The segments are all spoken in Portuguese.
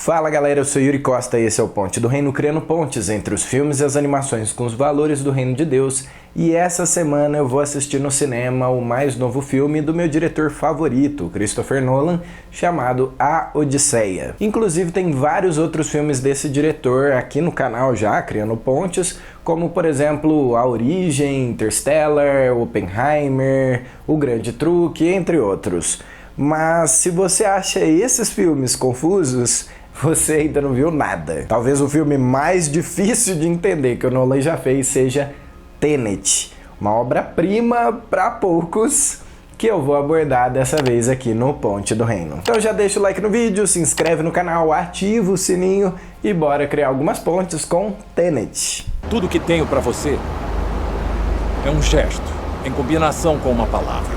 Fala galera, eu sou Yuri Costa e esse é o Ponte do Reino, criando pontes entre os filmes e as animações com os valores do Reino de Deus. E essa semana eu vou assistir no cinema o mais novo filme do meu diretor favorito, Christopher Nolan, chamado A Odisseia. Inclusive tem vários outros filmes desse diretor aqui no canal já, criando pontes, como por exemplo A Origem, Interstellar, Oppenheimer, O Grande Truque, entre outros. Mas se você acha esses filmes confusos, você ainda não viu nada. Talvez o filme mais difícil de entender que o Nolan já fez seja Tenet, uma obra-prima para poucos que eu vou abordar dessa vez aqui no Ponte do Reino. Então já deixa o like no vídeo, se inscreve no canal, ativa o sininho e bora criar algumas pontes com Tenet. Tudo que tenho para você é um gesto em combinação com uma palavra.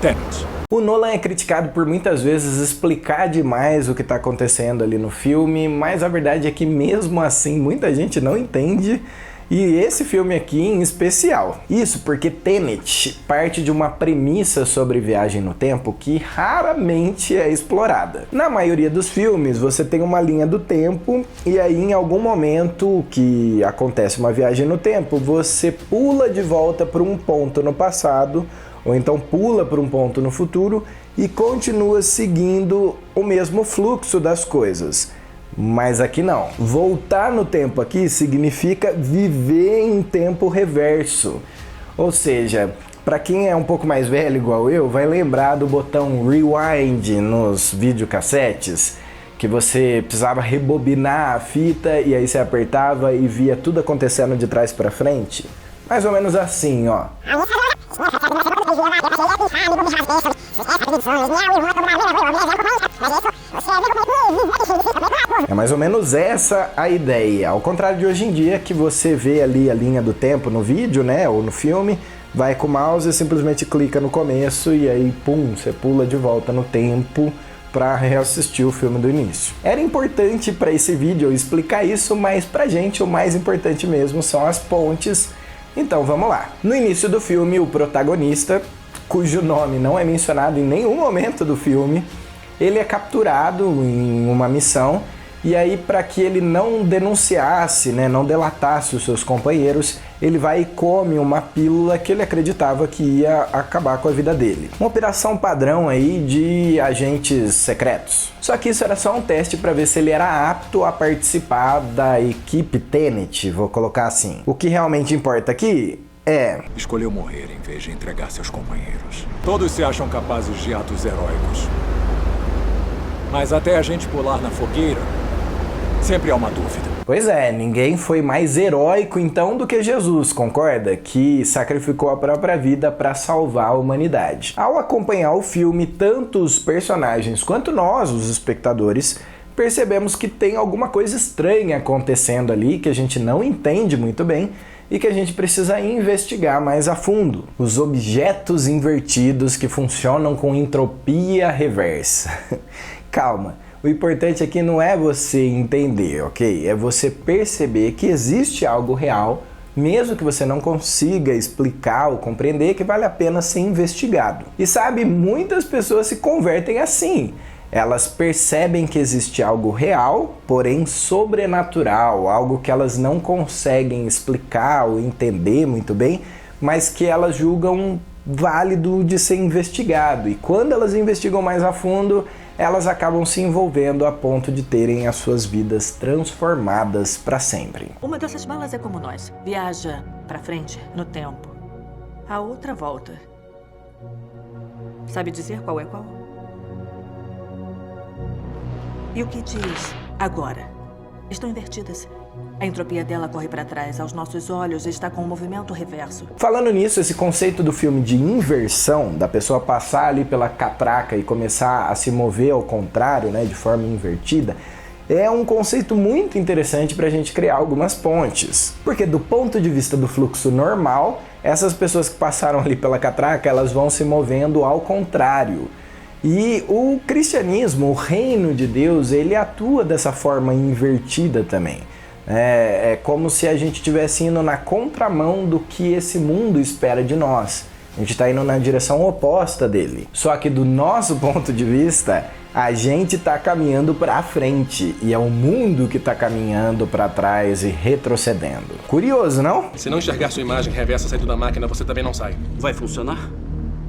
Tenet. O Nolan é criticado por muitas vezes explicar demais o que está acontecendo ali no filme, mas a verdade é que mesmo assim muita gente não entende, e esse filme aqui em especial. Isso porque Tenet parte de uma premissa sobre viagem no tempo que raramente é explorada. Na maioria dos filmes você tem uma linha do tempo e aí em algum momento que acontece uma viagem no tempo, você pula de volta para um ponto no passado, ou então pula para um ponto no futuro e continua seguindo o mesmo fluxo das coisas. Mas aqui não. Voltar no tempo aqui significa viver em tempo reverso. Ou seja, para quem é um pouco mais velho igual eu, vai lembrar do botão rewind nos videocassetes, que você precisava rebobinar a fita e aí você apertava e via tudo acontecendo de trás para frente. Mais ou menos assim, ó. É mais ou menos essa a ideia. Ao contrário de hoje em dia, que você vê ali a linha do tempo no vídeo, né, ou no filme, vai com o mouse e simplesmente clica no começo e aí, pum, você pula de volta no tempo para reassistir o filme do início. Era importante para esse vídeo eu explicar isso, mas pra gente o mais importante mesmo são as pontes. Então vamos lá. No início do filme, o protagonista, cujo nome não é mencionado em nenhum momento do filme, ele é capturado em uma missão e aí para que ele não denunciasse, né, não delatasse os seus companheiros, ele vai e come uma pílula que ele acreditava que ia acabar com a vida dele. Uma operação padrão aí de agentes secretos. Só que isso era só um teste para ver se ele era apto a participar da equipe Tenet, vou colocar assim. O que realmente importa aqui escolheu morrer em vez de entregar seus companheiros. Todos se acham capazes de atos heróicos. Mas até a gente pular na fogueira, sempre há uma dúvida. Pois é, ninguém foi mais heróico então do que Jesus, concorda? Que sacrificou a própria vida para salvar a humanidade. Ao acompanhar o filme, tanto os personagens quanto nós, os espectadores, percebemos que tem alguma coisa estranha acontecendo ali, que a gente não entende muito bem, e que a gente precisa investigar mais a fundo. Os objetos invertidos que funcionam com entropia reversa. Calma, o importante aqui não é você entender, ok? É você perceber que existe algo real, mesmo que você não consiga explicar ou compreender, que vale a pena ser investigado. E sabe, muitas pessoas se convertem assim. Elas percebem que existe algo real, porém sobrenatural, algo que elas não conseguem explicar ou entender muito bem, mas que elas julgam válido de ser investigado. E quando elas investigam mais a fundo, elas acabam se envolvendo a ponto de terem as suas vidas transformadas para sempre. Uma dessas balas é como nós. Viaja para frente no tempo. A outra volta. Sabe dizer qual é qual? E o que diz agora? Estão invertidas. A entropia dela corre para trás. Aos nossos olhos está com um movimento reverso. Falando nisso, esse conceito do filme de inversão, da pessoa passar ali pela catraca e começar a se mover ao contrário, né, de forma invertida, é um conceito muito interessante para a gente criar algumas pontes. Porque do ponto de vista do fluxo normal, essas pessoas que passaram ali pela catraca, elas vão se movendo ao contrário. E o cristianismo, o reino de Deus, ele atua dessa forma invertida também. É como se a gente estivesse indo na contramão do que esse mundo espera de nós. A gente está indo na direção oposta dele. Só que do nosso ponto de vista, a gente está caminhando para frente e é o mundo que está caminhando para trás e retrocedendo. Curioso, não? Se não enxergar sua imagem reversa saindo da máquina, você também não sai. Vai funcionar?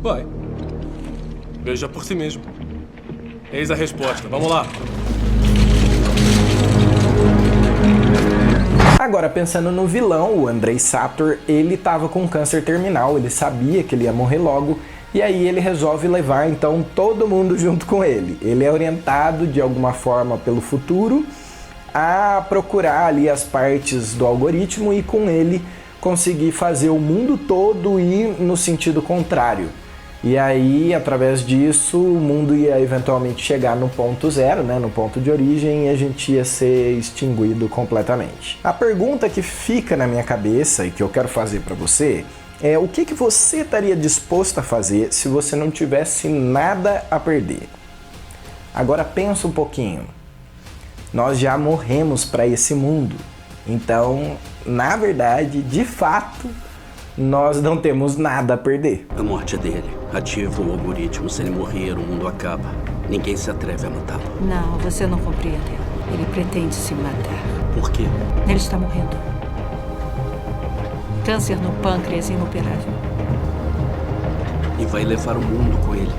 Vai. Veja por si mesmo. Eis a resposta. Vamos lá. Agora, pensando no vilão, o Andrei Sator, ele estava com câncer terminal, ele sabia que ele ia morrer logo, e aí ele resolve levar então todo mundo junto com ele. Ele é orientado de alguma forma pelo futuro a procurar ali as partes do algoritmo e com ele conseguir fazer o mundo todo ir no sentido contrário. E aí, através disso, o mundo ia eventualmente chegar no ponto zero, né, no ponto de origem, e a gente ia ser extinguido completamente. A pergunta que fica na minha cabeça e que eu quero fazer para você é o que você estaria disposto a fazer se você não tivesse nada a perder? Agora pensa um pouquinho. Nós já morremos para esse mundo. Então, na verdade, de fato, nós não temos nada a perder. A morte é dele. Ativa o algoritmo. Se ele morrer, o mundo acaba. Ninguém se atreve a matá-lo. Não, você não compreendeu. Ele pretende se matar. Por quê? Ele está morrendo. Câncer no pâncreas inoperável. E vai levar o mundo com ele.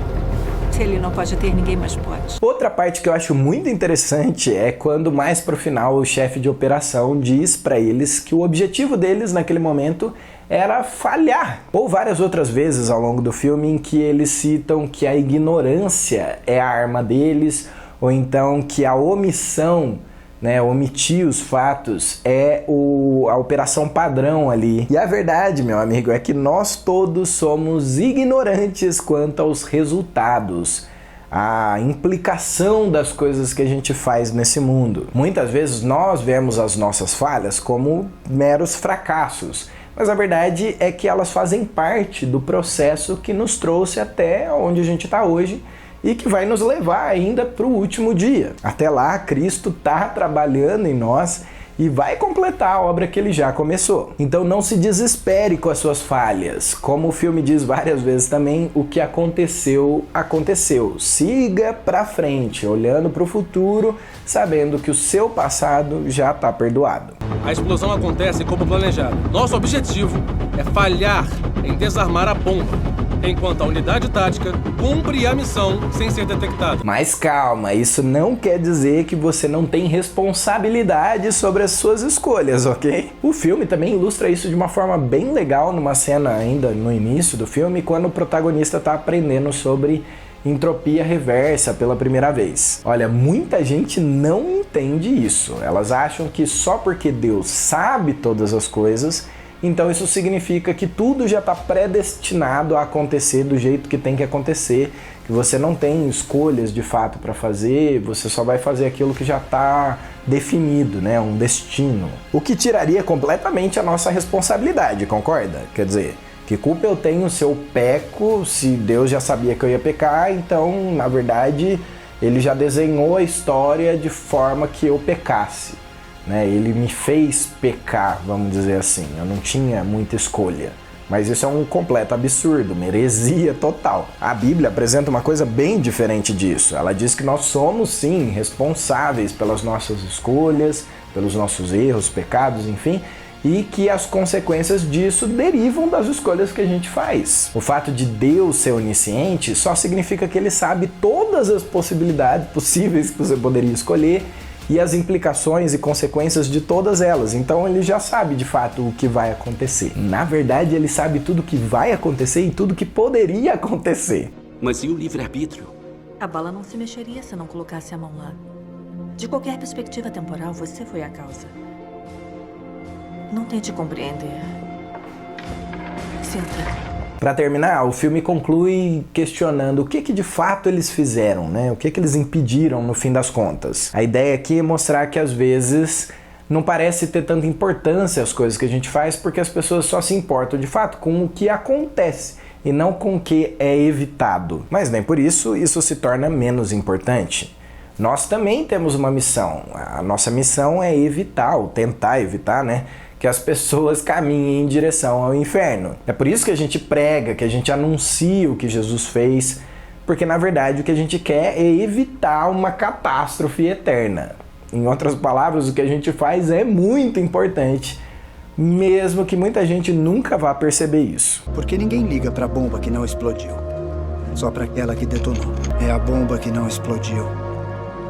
Se ele não pode ter, ninguém mais pode. Outra parte que eu acho muito interessante é quando mais pro final o chefe de operação diz para eles que o objetivo deles naquele momento era falhar. Ou várias outras vezes ao longo do filme em que eles citam que a ignorância é a arma deles, ou então que a omissão, né, omitir os fatos é a operação padrão ali. E a verdade, meu amigo, é que nós todos somos ignorantes quanto aos resultados, a implicação das coisas que a gente faz nesse mundo. Muitas vezes nós vemos as nossas falhas como meros fracassos, mas a verdade é que elas fazem parte do processo que nos trouxe até onde a gente está hoje e que vai nos levar ainda para o último dia. Até lá, Cristo está trabalhando em nós e vai completar a obra que ele já começou. Então não se desespere com as suas falhas. Como o filme diz várias vezes também, o que aconteceu, aconteceu. Siga para frente, olhando para o futuro, sabendo que o seu passado já está perdoado. A explosão acontece como planejado. Nosso objetivo é falhar em desarmar a bomba, enquanto a unidade tática cumpre a missão sem ser detectada. Mas calma, isso não quer dizer que você não tem responsabilidade sobre as suas escolhas, ok? O filme também ilustra isso de uma forma bem legal numa cena ainda no início do filme, quando o protagonista está aprendendo sobre entropia reversa pela primeira vez. Olha, muita gente não entende isso. Elas acham que só porque Deus sabe todas as coisas, então isso significa que tudo já está predestinado a acontecer do jeito que tem que acontecer, que você não tem escolhas de fato para fazer, você só vai fazer aquilo que já está definido, né? Um destino. O que tiraria completamente a nossa responsabilidade, concorda? Quer dizer, que culpa eu tenho se eu peco, se Deus já sabia que eu ia pecar, então, na verdade, ele já desenhou a história de forma que eu pecasse. Né? Ele me fez pecar, vamos dizer assim. Eu não tinha muita escolha. Mas isso é um completo absurdo, uma heresia total. A Bíblia apresenta uma coisa bem diferente disso. Ela diz que nós somos, sim, responsáveis pelas nossas escolhas, pelos nossos erros, pecados, enfim, e que as consequências disso derivam das escolhas que a gente faz. O fato de Deus ser onisciente só significa que ele sabe todas as possibilidades possíveis que você poderia escolher e as implicações e consequências de todas elas. Então ele já sabe de fato o que vai acontecer. Na verdade, ele sabe tudo o que vai acontecer e tudo o que poderia acontecer. Mas e o livre-arbítrio? A bala não se mexeria se não colocasse a mão lá. De qualquer perspectiva temporal, você foi a causa. Não tente compreender. Senta. Para terminar, o filme conclui questionando o que de fato eles fizeram, né? O que eles impediram no fim das contas. A ideia aqui é mostrar que às vezes não parece ter tanta importância as coisas que a gente faz porque as pessoas só se importam de fato com o que acontece e não com o que é evitado. Mas nem por isso se torna menos importante. Nós também temos uma missão. A nossa missão é evitar, ou tentar evitar, né? que as pessoas caminhem em direção ao inferno. É por isso que a gente prega, que a gente anuncia o que Jesus fez, porque na verdade o que a gente quer é evitar uma catástrofe eterna. Em outras palavras, o que a gente faz é muito importante, mesmo que muita gente nunca vá perceber isso. Porque ninguém liga para a bomba que não explodiu, só para aquela que detonou. É a bomba que não explodiu,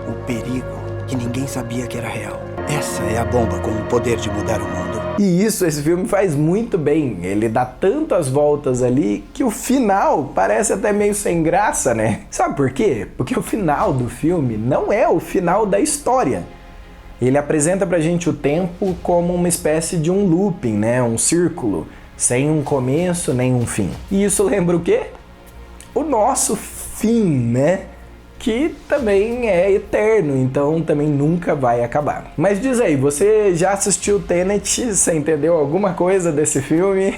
o perigo que ninguém sabia que era real. Essa é a bomba com o poder de mudar o mundo. E isso esse filme faz muito bem. Ele dá tantas voltas ali que o final parece até meio sem graça, né? Sabe por quê? Porque o final do filme não é o final da história. Ele apresenta pra gente o tempo como uma espécie de um looping, né? Um círculo, sem um começo nem um fim. E isso lembra o quê? O nosso fim, né? Que também é eterno, então também nunca vai acabar. Mas diz aí, você já assistiu Tenet? Você entendeu alguma coisa desse filme?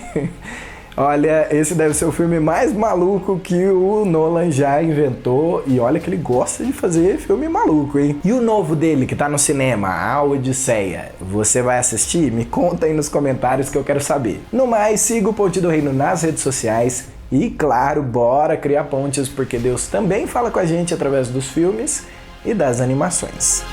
Olha, esse deve ser o filme mais maluco que o Nolan já inventou, e olha que ele gosta de fazer filme maluco, hein? E o novo dele, que tá no cinema, A Odisseia, você vai assistir? Me conta aí nos comentários que eu quero saber. No mais, siga o Ponte do Reino nas redes sociais. E claro, bora criar pontes, porque Deus também fala com a gente através dos filmes e das animações.